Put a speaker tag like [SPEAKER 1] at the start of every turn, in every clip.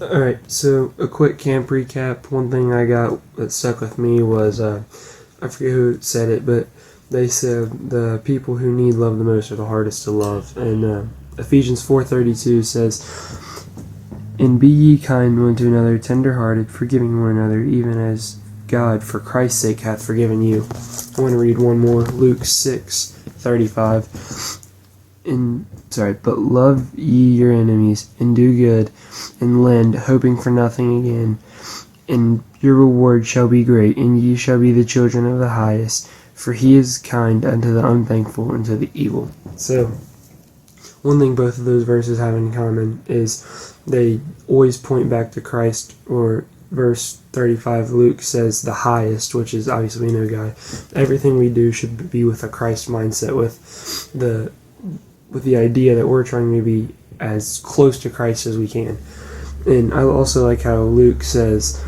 [SPEAKER 1] Alright, so a quick camp recap. One thing I got that stuck with me was, I forget who said it, but they said the people who need love the most are the hardest to love. And Ephesians 4:32 says, "And be ye kind one to another, tender-hearted, forgiving one another, even as God for Christ's sake hath forgiven you." I want to read one more, Luke 6:35. But love ye your enemies, and do good, and lend, hoping for nothing again. And your reward shall be great, and ye shall be the children of the highest, for he is kind unto the unthankful and to the evil. So, one thing both of those verses have in common is they always point back to Christ, or verse 35, Luke says the highest, which is obviously we know God. Everything we do should be with a Christ mindset, with the idea that we're trying to be as close to Christ as we can. And I also like how Luke says,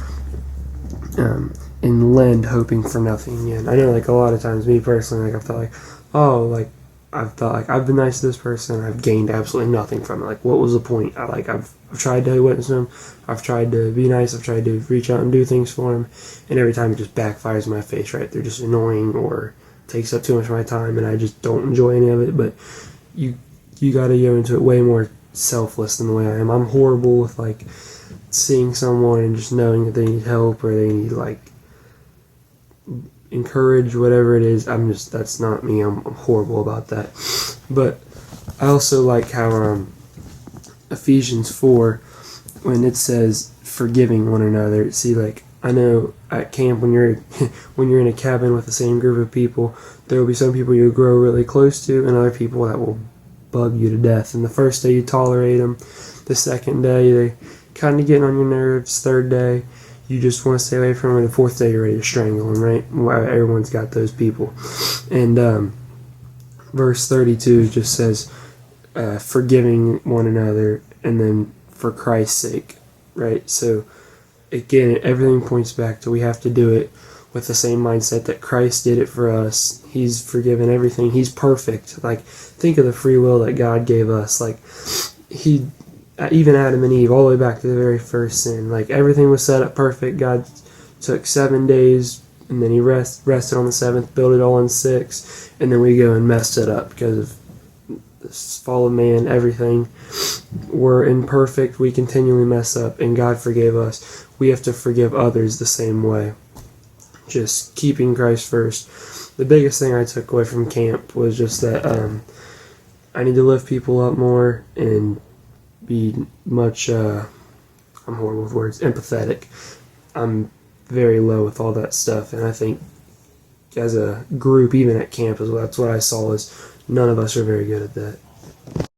[SPEAKER 1] and lend, hoping for nothing again. I know, like, a lot of times, me personally, like, I've thought, I've been nice to this person, I've gained absolutely nothing from it. Like, what was the point? I've tried to witness him, I've tried to be nice, I've tried to reach out and do things for him, and every time it just backfires in my face, right? They're just annoying, or takes up too much of my time, and I just don't enjoy any of it. But you gotta go into it way more selfless than the way I am. I'm horrible with, like, seeing someone and just knowing that they need help, or they need, like, encourage, whatever it is. That's not me. I'm horrible about that. But I also like how Ephesians 4, when it says forgiving one another. See, like, I know at camp, when you're in a cabin with the same group of people, there will be some people you grow really close to, and other people that will bug you to death. And the first day you tolerate them, the second day they kind of getting on your nerves, third day you just want to stay away from them, and the fourth day you're ready to strangle them, right? Everyone's got those people. And verse 32 just says, forgiving one another, and then for Christ's sake, right? So again, everything points back to we have to do it with the same mindset that Christ did it for us. He's forgiven everything. He's perfect. Like, think of the free will that God gave us. Like, even Adam and Eve, all the way back to the very first sin, like, everything was set up perfect. God took 7 days, and then he rested on the seventh, built it all in 6, and then we go and messed it up because of this fallen man. Everything, we're imperfect. We continually mess up, and God forgave us. We have to forgive others the same way. Just keeping Christ first. The biggest thing I took away from camp was just that I need to lift people up more and be much, I'm horrible with words, empathetic. I'm very low with all that stuff, and I think as a group, even at camp as well, that's what I saw, is none of us are very good at that.